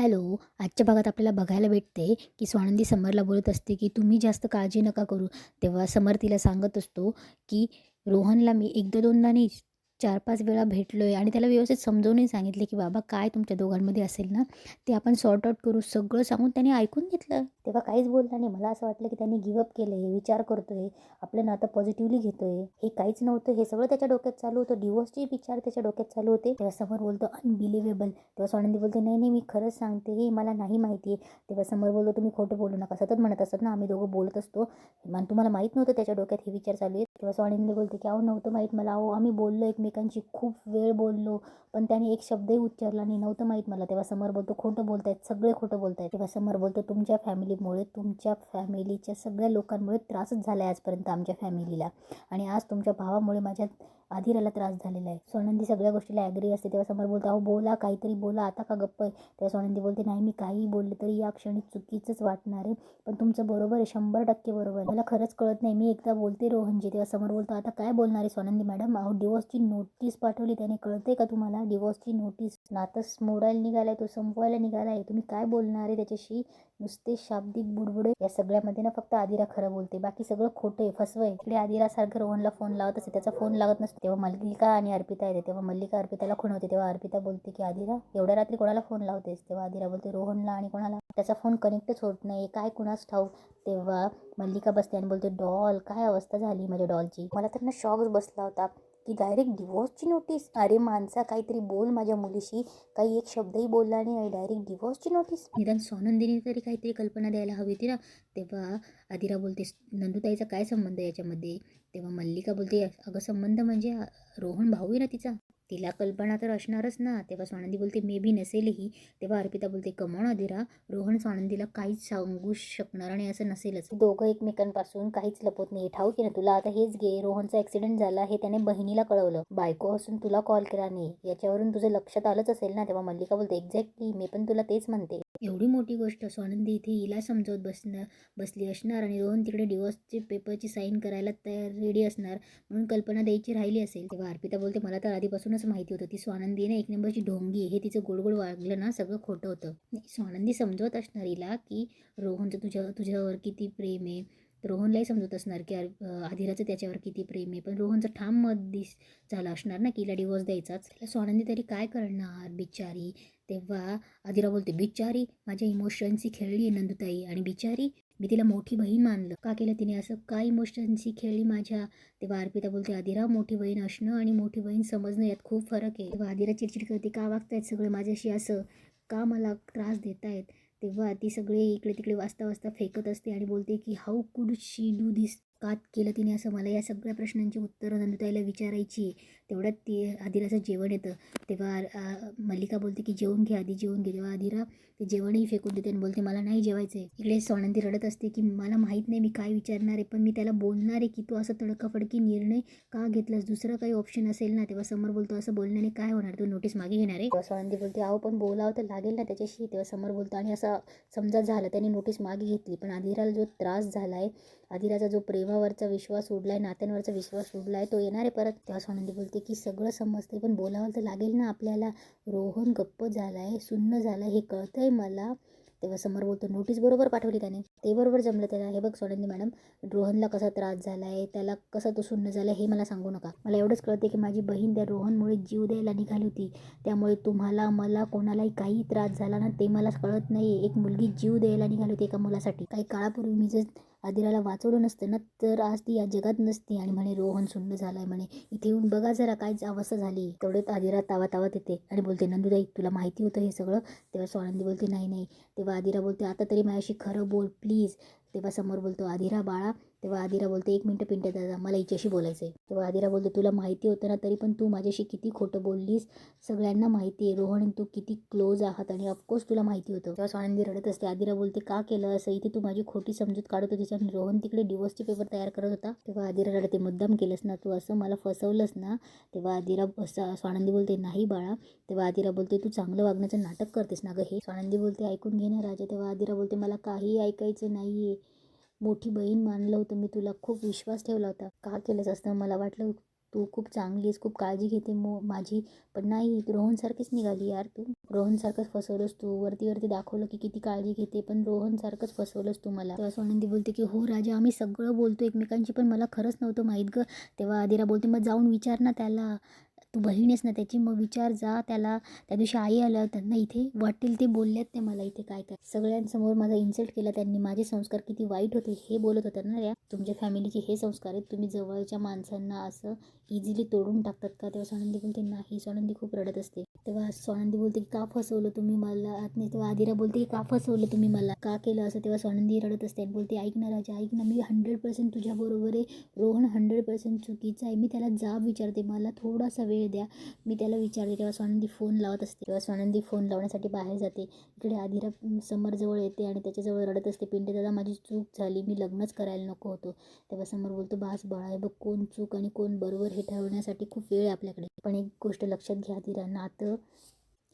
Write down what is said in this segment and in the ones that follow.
Hello. आजच्या भागात आपल्याला बघायला भेटते की स्वानंदी समरला बोलत असते की तुम्ही जास्त काळजी नका करू. तेव्हा समर तिला सांगत असतो की रोहनला मी एकदा दोनदा नाही, 4-5 वेळा भेटलोय आणि त्याला व्यवस्थित समजावूनही सांगितले की बाबा काय तुमच्या दोघांमध्ये असेल ना ते आपण सॉर्ट आउट करू. सगळं सांगून त्याने ऐकून घेतलं. तेव्हा काहीच बोलला नाही. मला असं वाटलं की त्यांनी गिव्हअप केलं आहे, विचार करतोय, आपलं नातं पॉझिटिव्हली घेतोय. हे काहीच नव्हतं. हे सगळं त्याच्या डोक्यात चालू होतं. डिवोर्सचे विचार त्याच्या डोक्यात चालू होते. तेव्हा समर बोलतो अनबिलिव्हेबल. तेव्हा स्वानंदी बोलते नाही नाही मी खरंच सांगते, हे मला नाही माहिती आहे. तेव्हा समर बोलतो तुम्ही खोटं बोलू नका. सतत म्हणत असतात ना आम्ही दोघं बोलत असतो आणि तुम्हाला माहीत नव्हतं त्याच्या डोक्यात हे विचार चालू आहेत. तेव्हा स्वानंदी बोलते की अहो नव्हतं माहीत मला. अहो आम्ही बोललो एकमेकांशी, खूप वेळ बोललो, पण त्याने एक शब्दही उच्चारला नाही. नव्हतं माहीत मला. तेव्हा समर बोलतो खोटं बोलतायत, सगळे खोटं बोलतायत. तेव्हा समर बोलतो तुमच्या फॅमिलीमुळे, तुमच्या फॅमिलीच्या सगळ्या लोकांमुळे त्रासच झाला आहे आजपर्यंत आमच्या फॅमिलीला, आणि आज तुमच्या भावामुळे माझ्या आधीराला त्रास झालेला आहे. स्वानंदी सगळ्या गोष्टीला ॲग्री असते. तेव्हा समर बोलतो अहो बोला, काहीतरी बोला, आता का गप्प आहे. तेव्हा स्वानंदी बोलते नाही मी काहीही बोलले तरी या क्षणी चुकीचंच वाटणार आहे, पण तुमचं बरोबर आहे, 100% बरोबर. मला खरंच कळत नाही, मी एकदा बोलते रोहनजी. तेव्हा समर बोलतो आता काय बोलणार आहे स्वानंदी मॅडम. अहो डिवोर्सची नोटीस पाठवली त्याने, कळते का तुम्हाला. डिवोर्सची नोटीस, नातंच मोडायला निघालाय तो, संपवायला निघालाय. तुम्ही काय बोलणार आहे त्याच्याशी. नुसते शाब्दिक बुडबुडे. या सगळ्यामध्ये ना फक्त आदिरा खरं बोलते, बाकी सगळं खोटं आहे, फसवं आहे. इकडे आदिरा सारखं रोहनला फोन लावत असते, त्याचा फोन लागत नसतो. तेव्हा मल्लिका आणि अर्पिता येते. तेव्हा मल्लिका अर्पिताला खुणवते. तेव्हा अर्पिता बोलते की आदिरा एवढ्या रात्री कोणाला फोन लावतेस. तेव्हा आदिरा बोलते रोहनला, आणि कोणाला, त्याचा फोन कनेक्टच होत नाही, काय कुणास ठाऊक. तेव्हा मल्लिका बसते आणि बोलते डॉल काय अवस्था झाली माझ्या डॉलची. मला तर ना शॉकच बसला होता की डायरेक्ट डिवोर्सची नोटीस. अरे माणसा काहीतरी बोल माझ्या मुलीशी. काही एक शब्दही बोलला नाही, डायरेक्ट डिवोर्सची नोटीस. निदान स्वानंदीने तरी काहीतरी कल्पना द्यायला हवी होती ना. तेव्हा आदिरा बोलते नंदुताईचा काय संबंध याच्यामध्ये. तेव्हा मल्लिका बोलते अगं संबंध म्हणजे रोहन भाऊ आहे ना तिचा, तिला कल्पना तर असणारच ना. तेव्हा स्वानंदी बोलते मे बी नसेलही. तेव्हा अर्पिता बोलते कमॉन आदिरा, रोहन स्वानंदीला काहीच सांगू शकणार आणि असं नसेलच. दोघं एकमेकांपासून काहीच लपवत नाही, ठाऊक आहे ना तुला. आता हेच घे, रोहनचा ॲक्सिडेंट झाला हे त्याने बहिणीला कळवलं, बायको असून तुला कॉल केला नाही, याच्यावरून तुझं लक्षात आलंच असेल ना. तेव्हा मल्लिका बोलते एक्झॅक्टली, मी पण तुला तेच म्हणते. एवढी मोठी गोष्ट स्वानंदी इथे हिला समजवत बसली असणार आणि रोहन तिकडे डिवोर्सचे पेपरची साईन करायला तयार रेडी असणार, म्हणून कल्पना द्यायची राहिली असेल. तेव्हा अर्पिता बोलते मला तर आधीपासूनच माहिती होतं ती स्वानंदी ना एक नंबरची ढोंगी आहे. हे तिचं गोड वागलं ना सगळं खोटं होतं. स्वानंदी समजवत असणार हिला की रोहनचं तुझ्यावर किती प्रेम आहे. रोहनलाही समजत असणार की आदिराचं त्याच्यावर किती प्रेम आहे, पण रोहनचं ठाम मत झालं असणार ना की हिला डिवोर्स द्यायचाच. स्वानंदी तरी काय करणार बिचारी. तेव्हा आदिरा बोलते बिचारी, माझ्या इमोशन्सची खेळली आहे नंदुताई, आणि बिचारी मी तिला मोठी बहीण मानलं. का केलं तिने असं, काय इमोशन्सची खेळली माझ्या. तेव्हा अर्पिता बोलते आदिरा मोठी बहीण असणं आणि मोठी बहीण समजणं यात खूप फरक आहे. तेव्हा आदिरा चिडचिड करते का वागतायत सगळे माझ्याशी असं, का मला त्रास देत आहेत. तेव्हा ती सगळे इकडे तिकडे वाचता फेकत असते आणि बोलते की हाऊ कुड शी डू दिस, का केलं तिने असं. मला या सगळ्या प्रश्नांची उत्तरं नंदुताईला विचारायची आहे. तेवढ्यात ती आदिराचं जेवण येतं. तेव्हा मल्लिका बोलते की जेवून घे आधी, जेवून घे. तेव्हा आदिरा ते जेवणही फेकून देते आणि बोलते मला नाही जेवायचं आहे. इकडे स्वानंदी रडत असते की मला माहीत नाही मी काय विचारणार आहे, पण मी त्याला बोलणार आहे की तू असं तडकाफडकी निर्णय का घेतलास, दुसरं काही ऑप्शन असेल ना. तेव्हा समर बोलतो असं बोलण्याने काय होणार, तू नोटीस मागे घेणार आहे. तेव्हा स्वानंदी बोलते अहो पण बोलावं तर लागेल ना त्याच्याशी. तेव्हा समर बोलतो आणि असं समजा झालं त्याने नोटीस मागे घेतली, पण आदिराला जो त्रास झाला आहे, आदिराचा जो प्रेमावरचा विश्वास उडला आहे, नात्यांवरचा विश्वास उडला आहे, तो येणार आहे परत. तेव्हा स्वानंदी बोलते की सगळं समजते पण बोलावं तर लागेल ना आपल्याला. रोहन गप्प झाला आहे, सुन्न झाला आहे, हे कळतंय मला. तेव्हा समर बोलतो नोटीस बरोबर पाठवली त्याने, ते बरोबर जमलं त्याला. हे बघ स्वानंदी मॅडम, रोहनला कसा त्रास झाला आहे, त्याला कसा तो शून्य झाला हे मला सांगू नका. मला एवढंच कळते की माझी बहीण त्या रोहनमुळे जीव द्यायला निघाली होती, त्यामुळे तुम्हाला मला कोणालाही काही त्रास झाला ना ते मला कळत नाही. एक मुलगी जीव द्यायला निघाली होती एका मुलासाठी. काही काळापूर्वी मी जर आदिराला वाचवलं नसतं ना तर आज ती या जगात नसती. आणि म्हणे रोहन शून्य झालाय म्हणे, इथे येऊन बघा जरा काय अवस्था झाली. तेवढ्यात आदिरा तावत येते आणि बोलते नंदुताई तुला माहिती होतं हे सगळं. तेव्हा स्वानंदी बोलते नाही नाही. तेव्हा आदिरा बोलते आता तरी माझ्याशी खरं बोल प्लीज. तेव्हा समोर बोलतो आदिरा बाळा. तेव्हा आदिरा बोलते एक मिनटं पिंट्या दादा, मला हिच्याशी बोलायचं आहे. तेव्हा आदिरा बोलते तुला माहिती होतं ना तरी पण तू माझ्याशी किती खोटं बोललीस. सगळ्यांना माहिती आहे रोहन आणि तू किती क्लोज आहात, आणि ऑफकोर्स तुला माहिती होतं. तेव्हा स्वानंदी रडत असते. आदिरा बोलते का केलं असं, इथे तू माझी खोटी समजूत काढत होतीस आणि रोहन तिकडे डिवोर्सचे पेपर तयार करत होता. तेव्हा आदिरा रडते मुद्दाम केलंस ना तू असं, मला फसवलंस ना. तेव्हा आदिरा स्वानंदी बोलते नाही बाळा. तेव्हा आदिरा बोलते तू चांगलं वागण्याचं नाटक करतेस ना गं हे. स्वानंदी बोलते ऐकून घे ना राजा. तेव्हा आदिरा बोलते मला काही ऐकायचं नाही आहे. मोठी बहीण मानलं होतं मी तुला, खूप विश्वास ठेवला होता, का केलंस असतं. मला वाटलं तू खूप चांगली आहेस, खूप काळजी घेते माझी. पण नाही, तू रोहनसारखीच निघाली यार तू. रोहनसारखंच फसवलंस तू. वरती दाखवलं की किती काळजी घेते, पण रोहनसारखंच फसवलंस तू मला. तेव्हा स्वानंदी बोलते की हो राजा, आम्ही सगळं बोलतो एकमेकांशी, पण मला खरंच नव्हतं माहीत गं. तेव्हा आदिरा बोलते मग जाऊन विचार ना त्याला, तू बहीण आहेस ना त्याची, मग विचार जा त्याला. त्या दिवशी आई आल्या होत्या ना इथे, वाटेल ते बोलल्यात ते मला इथे काय काय. सगळ्यांसमोर माझा इन्सल्ट केला त्यांनी. माझे संस्कार किती वाईट होते हे बोलत होतात ना या. तुमच्या फॅमिलीचे हे संस्कार आहेत, तुम्ही जवळच्या माणसांना असं इझिली तोडून टाकतात का? तेव्हा स्वानंदी बोलते नाही. स्वानंदी खूप रडत असते. तेव्हा स्वानंदी बोलते की का फसवलं तुम्ही मला? नाही, तेव्हा आदिरा बोलते की का फसवलं तुम्ही मला, का केलं असं? तेव्हा स्वानंदी रडत असते आणि बोलते ऐक ना राजा, ऐक ना, मी 100% तुझ्याबरोबर आहे. रोहन 100% चुकीचा आहे. मी त्याला जाब विचारते, मला थोडासा वेळ द्या, मी त्याला विचारते. तेव्हा स्वानंदी फोन लावत असते. तेव्हा स्वानंदी फोन लावण्यासाठी बाहेर जाते. इकडे आदिरा समरजवळ येते आणि त्याच्याजवळ रडत असते. पिंटे दादा, माझी चूक झाली, मी लग्नच करायला नको होतं. तेव्हा समर बोलतो बास बाळा, आहे बघ, कोण चूक आणि कोण बरोबर हे ठरवण्यासाठी खूप वेळ आहे आपल्याकडे. पण एक गोष्ट लक्षात घ्या आदिरा, नातं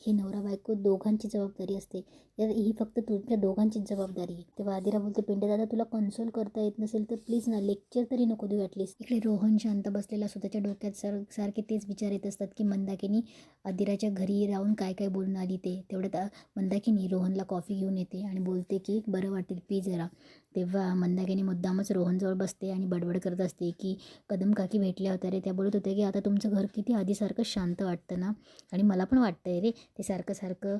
ही नवरा बायको दोघांची जबाबदारी असते. ही फक्त तुमच्या दोघांचीच जबाबदारी आहे. तेव्हा आदिरा बोलते पिंटे दादा, तुला कन्सोल करता येत नसेल तर प्लीज ना लेक्चर तरी नको देऊ ॲटलीस्ट. इकडे रोहन शांत बसलेला असतो. त्याच्या डोक्यात सारखे तेच विचार येत असतात की मंदाकिनी आदिराच्या घरी राहून काय काय बोलून आली ते. तेवढ्यात मंदाकिनी रोहनला कॉफी घेऊन येते आणि बोलते की बरं वाटेल पी जरा. तेव्हा मंदाकिनी मुद्दामच रोहनजवळ बसते आणि बडबड करत असते की कदम काकी भेटल्या होत्या रे, त्या बोलत होत्या की आता तुमचं घर किती आधीसारखं शांत वाटतं ना. आणि मला पण वाटतंय रे, ते सारखं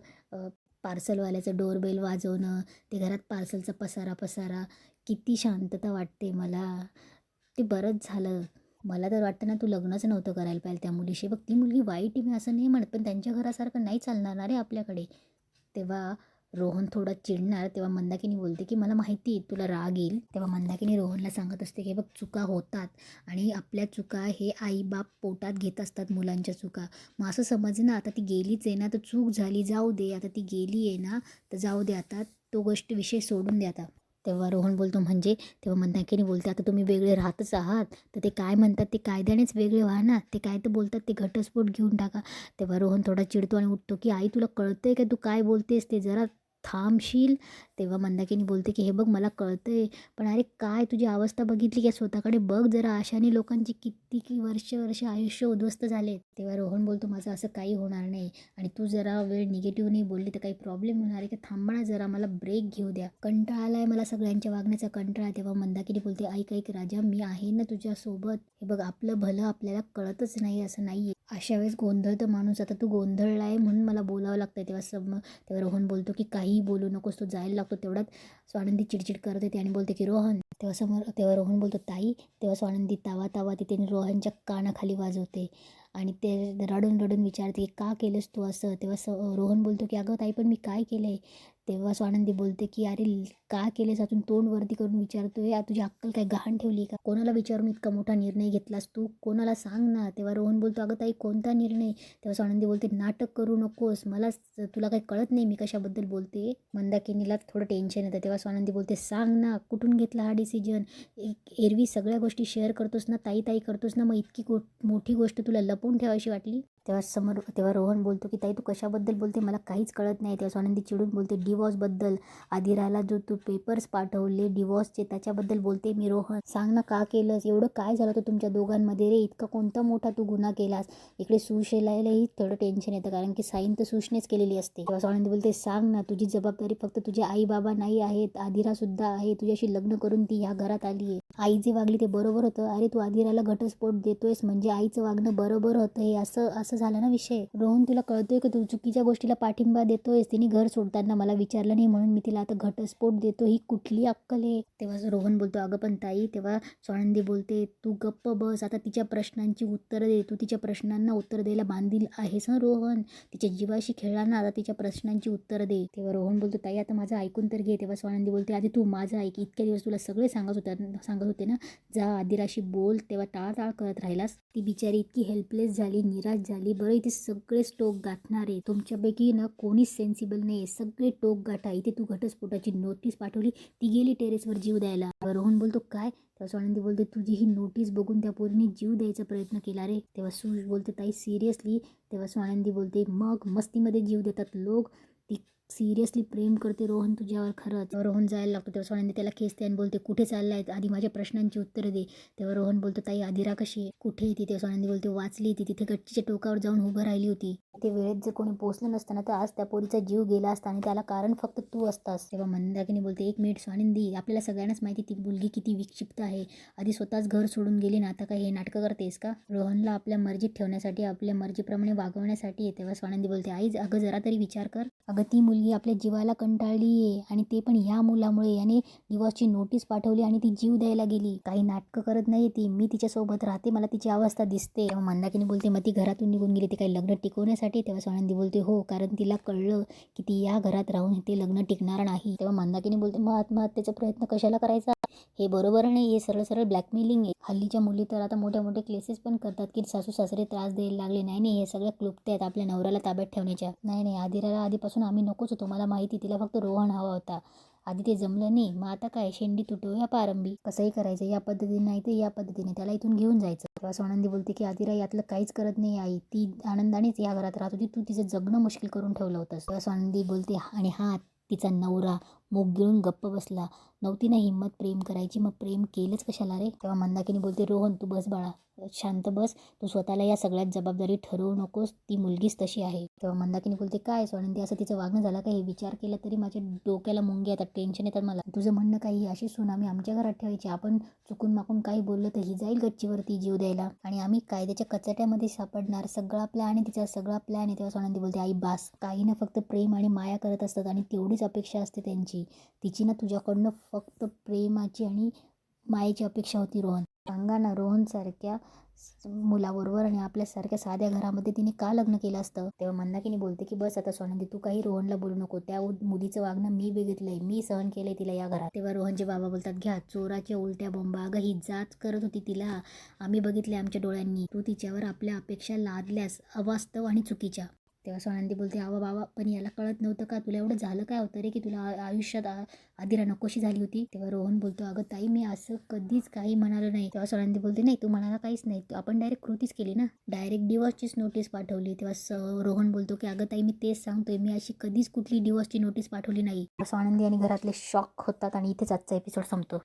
पार्सलवाल्याचं डोरबेल वाजवणं, ते घरात पार्सलचा पसारा किती शांतता वाटते मला. ते बरंच झालं. मला तर वाटतं ना तू लग्नच नव्हतं करायला पाहिजे त्या मुलीशी. बघ ती मुलगी वाईट आहे मी असं नाही म्हणत, पण त्यांच्या घरासारखं नाही चालणार ना रे आपल्याकडे. तेव्हा रोहन थोडा चिडणार. तेव्हा मंदाकिनी बोलते की मला माहिती आहे तुला राग येईल. तेव्हा मंदाकिनी रोहनला सांगत असते की बघ, चुका होतात आणि आपल्या चुका हे आई बाप पोटात घेत असतात, मुलांच्या चुका. मग असं समज ना, आता ती गेलीच आहे ना, तर चूक झाली जाऊ दे. आता ती गेली आहे ना, तर जाऊ दे, आता तो गोष्ट विषय सोडून दे आता. तेव्हा रोहन बोलतो म्हणजे? तेव्हा मंदाकिनी बोलते आता तुम्ही वेगळे राहतच आहात तर ते काय म्हणतात ते कायद्यानेच वेगळे व्हा ना. ते काय तर बोलतात ते घटस्फोट घेऊन टाका. तेव्हा रोहन थोडा चिडतो आणि उठतो की आई तुला कळतंय का तू काय बोलतेस ते, जरा थांबशील. तेव्हा मंदाकिनी बोलते की हे बघ मला कळतंय, पण अरे काय तुझी अवस्था बघितली का? स्वतःकडे बघ जरा. अशाने लोकांची किती वर्ष आयुष्य उद्ध्वस्त झाले. तेव्हा रोहन बोलतो माझं असं काही होणार नाही आणि तू जरा वेळ निगेटिव्ह नाही बोलली तर काही प्रॉब्लेम होणार आहे का? थांबा ना जरा, मला ब्रेक घेऊ द्या, कंटाळा आलाय मला सगळ्यांच्या वागण्याचा कंटाळा. तेव्हा मंदाकिनी बोलते ऐक राजा, मी आहे ना तुझ्यासोबत. हे बघ आपलं भलं आपल्याला कळतच नाही असं नाही. अशा वेळेस गोंधळतं माणूस. आता तू गोंधळला आहे म्हणून मला बोलावं लागतंय. तेव्हा रोहन बोलतो की काहीही बोलू नकोस, तो जायला लागतो. तेवढ्यात स्वानंदी चिडचिड करत येते आणि बोलते की रोहन. तेव्हा रोहन बोलतो ताई. तेव्हा स्वानंदी तावा तिथे रोहनच्या कानाखाली वाजवते आणि ते रडून विचारते की का केलंस तू असं? तेव्हा रोहन बोलतो की अगं ताई, पण मी काय केलं आहे? तेव्हा स्वानंदी बोलते की अरे का केलेस? अजून तोंड वरती करून विचारतोय. तुझी अक्कल काय गहाण ठेवली का? कोणाला विचारून इतका मोठा निर्णय घेतलास तू? कोणाला सांग ना. तेव्हा रोहन बोलतो अगं ताई कोणता निर्णय? तेव्हा स्वानंदी बोलते नाटक करू नकोस, मला तुला काही कळत नाही मी कशाबद्दल बोलते. मंदाकिनीला थोडं टेन्शन येतं. तेव्हा स्वानंदी बोलते सांग ना, कुठून घेतला हा डिसिजन? एरवी सगळ्या गोष्टी शेअर करतोस ना, ताई करतोस ना, मग इतकी मोठी गोष्ट तुला लपवून ठेवायची वाटली? तेव्हा रोहन बोलतो की ताई तू कशाबद्दल बोलते, मला काहीच कळत नाही. तेव्हा स्वानंदी चिडून बोलते डिवॉर्सबद्दल. आदिराला जो तू पेपर्स पाठवले डिवॉर्सचे त्याच्याबद्दल बोलते मी. रोहन सांग ना का केलंस? एवढं काय झालं होतं तुमच्या दोघांमध्ये रे? इतका कोणता मोठा तू गुन्हा केलास? इकडे सुशेलाही थोडं टेन्शन येतं कारण की साईन तर सुशनेच केलेली असते. तेव्हा स्वानंदी बोलते सांग ना, तुझी जबाबदारी फक्त तुझे आई बाबा नाही आहेत, आदिरा सुद्धा आहे. तुझ्याशी लग्न करून ती ह्या घरात आली आहे. आई जे वागली ते बरोबर होतं. अरे तू आदिराला घटस्फोट देतोयस म्हणजे आईचं वागणं बरोबर होतं. हे असं झालं ना विषय. रोहन तुला कळतोय का तू चुकीच्या गोष्टीला पाठिंबा देतोयस? तिने घर सोडताना मला विचारलं नाही म्हणून मी तिला आता घटस्फोट देतो, ही कुठली अक्कल आहे? तेव्हा रोहन बोलतो अगं पण ताई. तेव्हा स्वानंदी बोलते तू गप्प बस, आता तिच्या प्रश्नांची उत्तरं दे. तू तिच्या प्रश्नांना उत्तर द्यायला बांधील आहेस ना रोहन? तिच्या जीवाशी खेळला ना, आता तिच्या प्रश्नांची उत्तरं दे. तेव्हा रोहन बोलतो ताई आता माझं ऐकून तर घे. तेव्हा स्वानंदी बोलते आधी तू माझं ऐक. इतक्या दिवस तुला सगळे सांगत होते ना जा आदिराशी बोल, तेव्हा टाळाटाळ करत राहिलास. ती बिचारी इतकी हेल्पलेस झाली, निराश झाली. बरं इथे सगळेच टोक गाठणार आहे. तुमच्यापैकी ना कोणीच सेन्सिबल नाही, सगळे टोक गाठा. इथे तू घटस्फोटाची नोटीस पाठवली, ती गेली टेरेसवर जीव द्यायला. रोहन बोलतो काय? तेव्हा स्वानंदी बोलते तुझी ही नोटीस बघून त्या पोरीने जीव द्यायचा प्रयत्न केला रे. तेव्हा सुश बोलते ताई सिरियसली? तेव्हा स्वानंदी बोलते मग मस्तीमध्ये जीव देतात लोक. ती सिरियसली प्रेम करते रोहन तुझ्यावर खरंच. तेव्हा रोहन जायला लागतो. तेव्हा स्वानंदी त्याला खेचते आणि बोलते कुठे चाललाय, आधी माझ्या प्रश्नांची उत्तरं दे. तेव्हा रोहन बोलतो ताई आदिरा कशी आहे, कुठे आहे ती. तेव्हा स्वानंदी बोलते वाचली ती, तिथे गच्चीच्या टोकावर जाऊन उभं राहिली होती. ते वेळेत जर कोणी पोहोचलं नसतं ना तर आज त्या पोरीचा जीव गेला असता आणि त्याला कारण फक्त तू असतास. तेव्हा मंदाकिनी बोलते एक मिनिट स्वानंदी, आपल्याला सगळ्यांनाच माहिती ती मुलगी किती विक्षिप्त आहे. आधी स्वतःच घर सोडून गेली ना, आता काय हे नाटकं करतेस का. रोहनला आपल्या मर्जीत ठेवण्यासाठी, आपल्या मर्जीप्रमाणे वागवण्यासाठी आहे. तेव्हा स्वानंदी बोलते आई अगं जरा तरी विचार कर. अगं ती मुलगी आपल्या जीवाला कंटाळली आहे आणि ते पण ह्या मुलामुळे. याने डिवॉर्सची नोटीस पाठवली आणि ती जीव द्यायला गेली. काही नाटकं करत नाही ती. मी तिच्यासोबत राहते, मला तिची अवस्था दिसते. तेव्हा मंदाकिनी बोलते मग ती घरातून निघून गेली ते काही लग्न टिकवण्यासाठी. तेव्हा स्वानंदी बोलते हो, कारण तिला कळलं की ती या घरात राहून ते लग्न टिकणार नाही. तेव्हा मंदाकिनी बोलते मग आत्महत्येचा प्रयत्न कशाला करायचा, हे बरोबर नाही, हे सरळ सरळ ब्लॅकमेलिंग आहे. हल्लीच्या मुली तर आता मोठ्या मोठे केसेस पण करतात की सासू सासरे त्रास द्यायला लागले. नाही हे सगळ्या क्लुप्त्या आहेत आपल्या नवऱ्याला ताब्यात ठेवण्याच्या. नाही आदिराला आधीपासून आम्ही नकोच होतो, मला माहिती तिला फक्त रोहन हवा होता. आधी ते जमलं नाही, मग आता काय शेंडी तुटो या पारंबी. कसंही करायचं, या पद्धतीने नाही तर या पद्धतीने त्याला इथून घेऊन जायचं. तेव्हा स्वानंदी बोलते की आदिरा यातलं काहीच करत नाही आई, ती आनंदानेच या घरात राहत होती, तू तिचं जगणं मुश्किल करून ठेवलं होतंस. तेव्हा स्वानंदी बोलते आणि हा तिचा नवरा मूग गिळून गप्प बसला, नव्हती ना हिंमत प्रेम करायची, मग प्रेम केलंच कशाला रे. तेव्हा मंदाकिनी बोलते रोहन तू बस बाळा, शांत बस, तू स्वतःला या सगळ्यात जबाबदारी ठरवू नकोस, ती मुलगीच तशी आहे. तेव्हा मंदाकिनी बोलते काय स्वानंदी असं तिचं वागणं झालं का, हे विचार केला तरी माझ्या डोक्याला मुंग्या येतात, टेन्शन येतात मला. तुझं म्हणणं काही अशी सून आम्ही आमच्या घरात ठेवायची, आपण चुकून माकून काही बोललं तर ही जाईल गच्चीवरती जीव द्यायला आणि आम्ही कायद्याच्या कचाट्यामध्ये सापडणार. सगळा प्लॅन आहे तिचा, सगळा प्लॅन आहे. तेव्हा स्वानंदी बोलते आई बास, काही ना फक्त प्रेम आणि माया करत असतात आणि तेवढीच अपेक्षा असते त्यांची. तिची ना तुझ्याकडनं फक्त प्रेमाची आणि मायेची अपेक्षा होती रोहन. सांगा ना रोहनसारख्या मुलाबरोबर आणि आपल्यासारख्या साध्या घरामध्ये तिने का लग्न केलं असतं. तेव्हा मंदाकिनी बोलते की बस आता स्वानंदी तू काही रोहनला बोलू नको, त्या मुलीचं वागणं मी बघितलंय, मी सहन केलंय तिला या घरात. तेव्हा रोहनचे बाबा बोलतात घ्या चोराच्या उलट्या बोंबा, अगं ही जाच करत होती तिला, आम्ही बघितले आमच्या डोळ्यांनी, तू तिच्यावर आपल्या अपेक्षा लादल्यास अवास्तव आणि चुकीच्या. तेव्हा स्वानंदी बोलते आवा बाबा पण याला कळत नव्हतं का, तुला एवढं झालं काय होतं रे की तुला आयुष्यात आदिरा नकोशी झाली होती. तेव्हा रोहन बोलतो अगं ताई मी असं कधीच काही म्हणालो नाही. तेव्हा स्वानंदी बोलते नाही तू म्हणाला काहीच नाही, आपण डायरेक्ट कृतीच केली ना, डायरेक्ट डिवॉर्सचीच नोटीस पाठवली. तेव्हा रोहन बोलतो की अगं ताई मी तेच सांगतोय, मी अशी कधीच कुठली डिवॉर्सची नोटीस पाठवली नाही. स्वानंदी आणि घरातले शॉक होतात आणि इथेच आजचा एपिसोड संपतो.